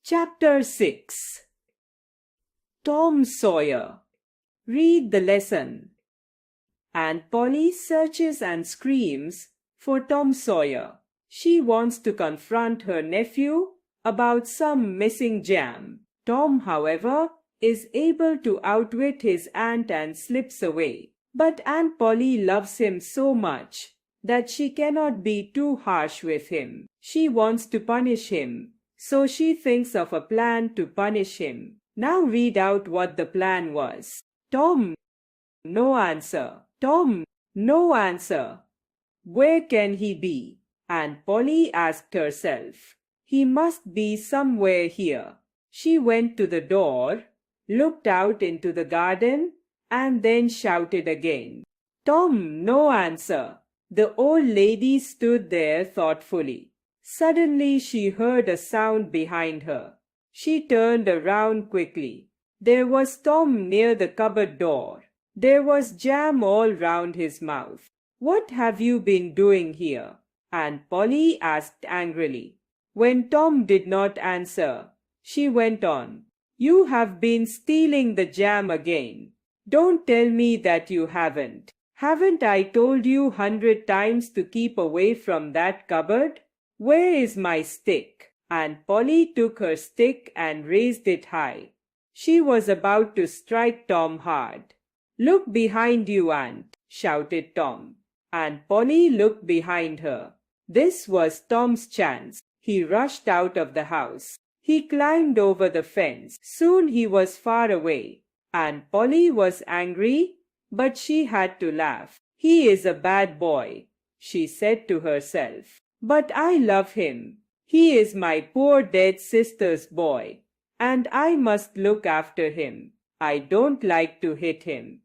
Chapter 6. Tom Sawyer. Read the lesson. Aunt Polly searches and screams for Tom Sawyer. She wants to confront her nephew about some missing jam. Tom, however, is able to outwit his aunt and slips away. But Aunt Polly loves him so much that she cannot be too harsh with him. She wants to punish him, so she thinks of a plan to punish him. Now read out what the plan was. Tom, no answer. Tom, no answer. Where can he be? Aunt Polly asked herself. He must be somewhere here. She went to the door, looked out into the garden, and then shouted again. Tom, no answer. The old lady stood there thoughtfully. Suddenly she heard a sound behind her. She turned around quickly. There was Tom near the cupboard door. There was jam all round his mouth. What have you been doing here? Aunt Polly asked angrily. When Tom did not answer, she went on. You have been stealing the jam again. Don't tell me that you haven't. Haven't I told you 100 times to keep away from that cupboard? Where is my stick? Aunt Polly took her stick and raised it high. She was about to strike Tom hard. Look behind you, Aunt, shouted Tom. Aunt Polly looked behind her. This was Tom's chance. He rushed out of the house. He climbed over the fence. Soon he was far away. Aunt Polly was angry, but she had to laugh. He is a bad boy, she said to herself. But I love him. He is my poor dead sister's boy, and I must look after him. I don't like to hit him,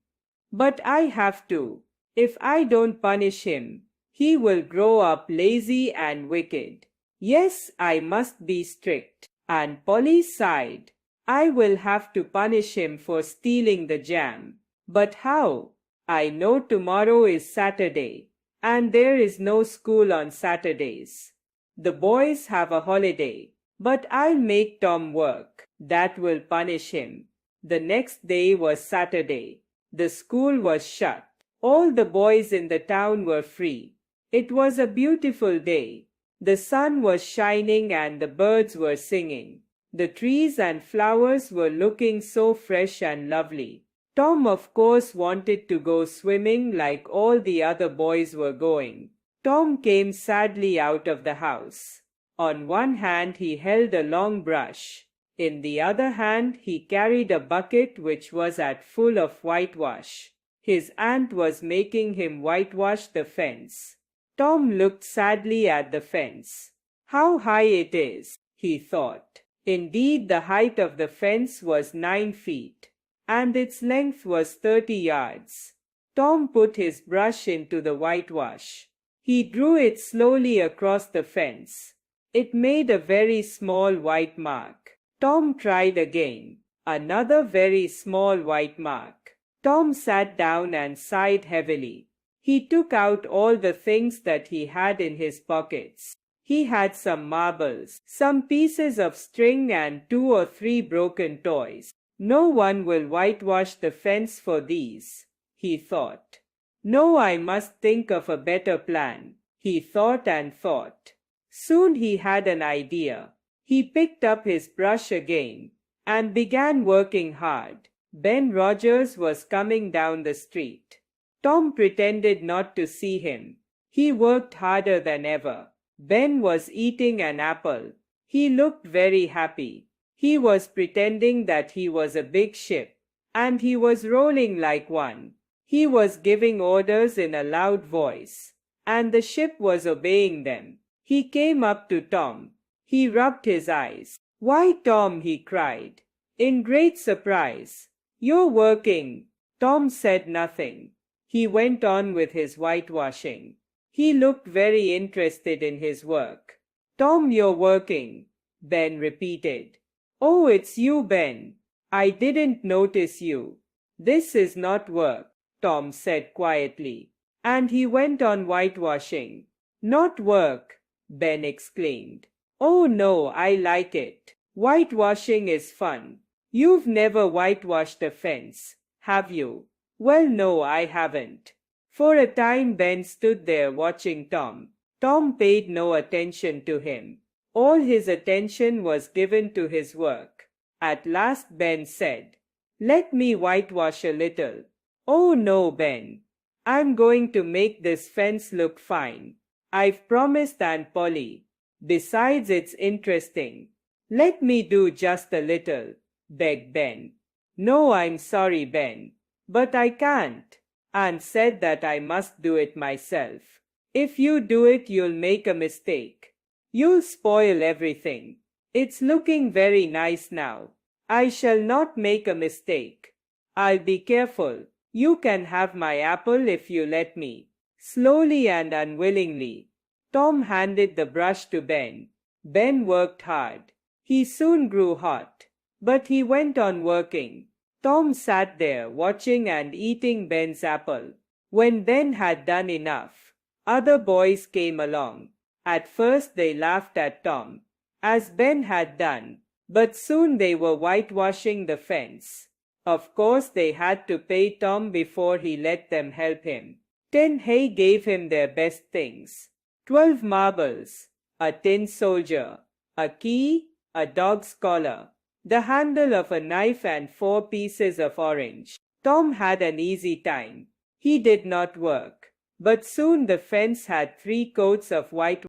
but I have to. If I don't punish him, he will grow up lazy and wicked. Yes, I must be strict. Aunt Polly sighed. I will have to punish him for stealing the jam. But how? I know tomorrow is Saturday, and there is no school on Saturdays. The boys have a holiday, but I'll make Tom work. That will punish him. The next day was Saturday. The school was shut. All the boys in the town were free. It was a beautiful day. The sun was shining and the birds were singing. The trees and flowers were looking so fresh and lovely. Tom, of course, wanted to go swimming like all the other boys were going. Tom came sadly out of the house. On one hand he held a long brush. In the other hand he carried a bucket which was at full of whitewash. His aunt was making him whitewash the fence. Tom looked sadly at the fence. How high it is, he thought. Indeed, the height of the fence was 9 feet, and its length was 30 yards. Tom put his brush into the whitewash. He drew it slowly across the fence. It made a very small white mark. Tom tried again. Another very small white mark. Tom sat down and sighed heavily. He took out all the things that he had in his pockets. He had some marbles, some pieces of string, and 2 or 3 broken toys. No one will whitewash the fence for these, he thought. No, I must think of a better plan. He thought and thought. Soon he had an idea. He picked up his brush again and began working hard. Ben Rogers was coming down the street. Tom pretended not to see him. He worked harder than ever. Ben was eating an apple. He looked very happy. He was pretending that he was a big ship, and he was rolling like one. He was giving orders in a loud voice, and the ship was obeying them. He came up to Tom. He rubbed his eyes. "Why, Tom," he cried, in great surprise. "You're working." Tom said nothing. He went on with his whitewashing. He looked very interested in his work. "Tom, you're working," Ben repeated. "Oh, it's you, Ben. I didn't notice you." "This is not work," Tom said quietly, and he went on whitewashing. "Not work," Ben exclaimed. "Oh, no, I like it." Whitewashing is fun. You've never whitewashed a fence, have you? Well, no, I haven't. For a time Ben stood there watching Tom. Tom paid no attention to him. All his attention was given to his work. At last Ben said, "Let me whitewash a little." "Oh no, Ben. I'm going to make this fence look fine. I've promised Aunt Polly. Besides, it's interesting. Let me do just a little," begged Ben. "No, I'm sorry, Ben, but I can't. Aunt said that I must do it myself. If you do it, you'll make a mistake. You'll spoil everything. It's looking very nice now. I shall not make a mistake. I'll be careful. You can have my apple if you let me." Slowly and unwillingly, Tom handed the brush to Ben. Ben worked hard. He soon grew hot, but he went on working. Tom sat there watching and eating Ben's apple. When Ben had done enough, other boys came along. At first they laughed at Tom, as Ben had done, but soon they were whitewashing the fence. Of course they had to pay Tom before he let them help him. 10 Hay gave him their best things: 12 marbles, a tin soldier, a key, a dog's collar, the handle of a knife, and 4 pieces of orange. Tom had an easy time. He did not work, but soon the fence had 3 coats of white